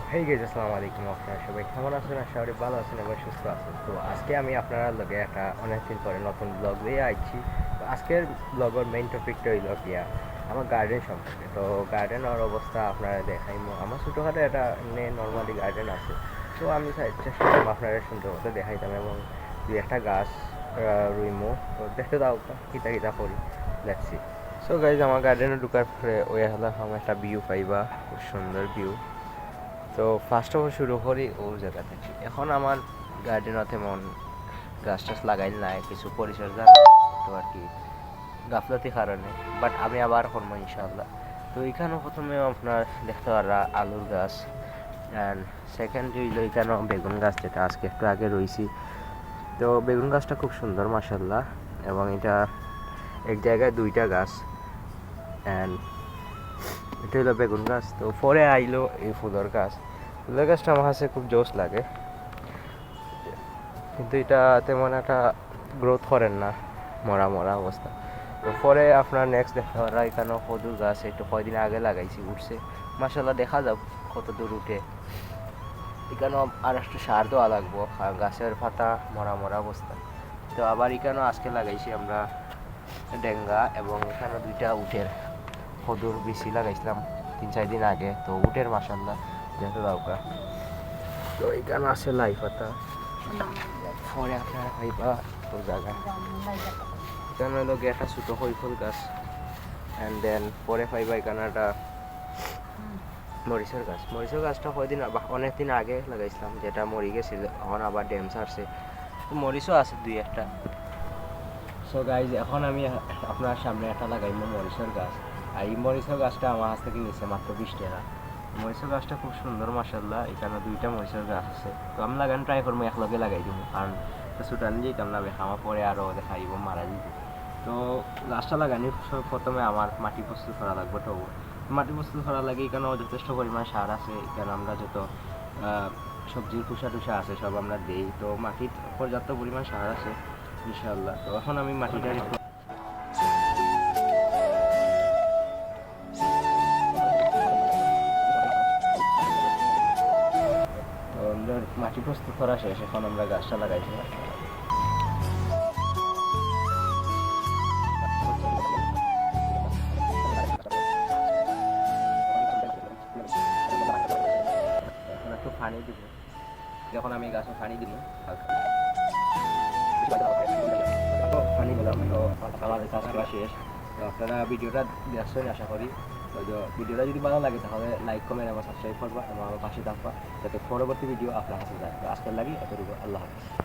Hey guys, আসসালামু আলাইকুম। আপনারা সবাই কেমন আছেন? আশা করি ভালো আছেন এবং সুস্থ আছেন। তো আজকে আমি আপনারা লগে একটা অনেকদিন পরে নতুন ব্লগ দিয়ে আইছি। তো আজকের ব্লগের মেইন টপিকটা হইল গিয়া আমার গার্ডেন সম্পর্কে। তো গার্ডেনের অবস্থা আপনারা দেখাইমো। আমার ছোটোখাটো একটা এমনি নর্মালি গার্ডেন আছে। তো আমি চেষ্টা করবো আপনারা সুন্দর মতো দেখাইতাম এবং দুই একটা গাছ রুইমো। তো দেখতে দাও কিতা কিতা করি, লেটসি। সো গাইজ, আমার গার্ডেনে ঢুকার পরে ওই হলো আমার একটা ভিউ পাইবা, খুব সুন্দর ভিউ। তো ফার্স্ট অফ অল শুরু করি ও জায়গা থেকে। এখন আমার গার্ডেনও তেমন গাছ টাছ লাগাই নাই, কিছু পরিচর্যা তো আর কি গাফলতি কারণে, বাট আমি আবার করবো ইনশাআল্লাহ। তো এখানেও প্রথমে আপনার দেখতে পারা আলুর গাছ, অ্যান্ড সেকেন্ড হইল এখানেও বেগুন গাছ, যেটা আজকে একটু আগে রয়েছি। তো বেগুন গাছটা খুব সুন্দর মাশাআল্লাহ, এবং এটা এক জায়গায় দুইটা গাছ, অ্যান্ড এটা হলো বেগুন গাছ। তো পরে আইলো এই ফুলের গাছ। ফুলের গাছটা আমার কাছে খুব জোশ লাগে, কিন্তু এটা তেমন একটা গ্রোথ করেন না, মরা মরা অবস্থা। তো পরে আপনার নেক্সট দেখতে পারা এখানেও কদুর গাছ, একটু কয়দিন আগে লাগাইছি, উঠছে মাশাআল্লাহ। দেখা যাক কত দূর উঠে। এখানেও আর একটু সার দেওয়া লাগবো, গাছের পাতা মরা মরা অবস্থা। তো আবার এখানেও আজকে লাগাইছি আমরা ডেঙ্গা, এবং এখানে দুইটা উটের কদুর বেশি লাগাইছিলাম 3-4 দিন আগে। তো উটের মাশাআল্লাহ যেহেতু দরকার। তো এখানে আছে লাই পাতা, পরে আপনারা পাইবা ও জায়গা। এখানে হলো গিয়ে একটা ছোটো কৈফল গাছ, অ্যান্ড দেন পরে পাইবা এখানে একটা মরিচের গাছ। মরিচের গাছটা অনেক দিন আগে লাগাইছিলাম, যেটা মরি গেছিল, এখন আবার ড্যাম ছাড়ছে। তো মরিচও আছে দুই একটা। সো গাইজ, এখন আমি আপনার সামনে একটা লাগাইবো মরিচের গাছ। আর এই মরিচের গাছটা আমার কাছ থেকে নিচ্ছে মাত্র 20 টাকা। মরিচের গাছটা খুব সুন্দর মাশাআল্লাহ। এখানে দুইটা মরিচের গাছ আছে। তো আমি লাগানো ট্রাই করবো, একলগে লাগাই দিব, কারণ সুটান যেতাম না, আমার পরে আরও দেখাইব মারা দিব। তো গাছটা লাগানোর প্রথমে আমার মাটি প্রস্তুত করা লাগবে। তো মাটি প্রস্তুত করার লাগে এখানেও যথেষ্ট পরিমাণ সার আছে। এখানে আমরা যত সবজির খোসা টুসা আছে সব আমরা দিই। তো মাটির পর্যাপ্ত পরিমাণ সার আছে ইনশাআল্লাহ। তো এখন আমি মাটিটা একটু মাটি প্রস্তুত করা শেষ, এখন আমরা গাছটা লাগাইছি। এখন একটু পানি দিব, যখন আমি গাছে পানি দিব হালকা পানি দিলাম। তো আমাদের কাজ করা শেষ। তো আপনারা ভিডিওটা দেখছেন আশা করি। তো ভিডিওটা যদি ভালো লাগে তাহলে লাইক কমেন্ট এবং সাবস্ক্রাইব করবা এবং আমার পাশে থাকবা, যাতে পরবর্তী ভিডিও আপনার কাছে যায়। তো আজকের লাগি এতটুকু। আল্লাহ হাফেজ।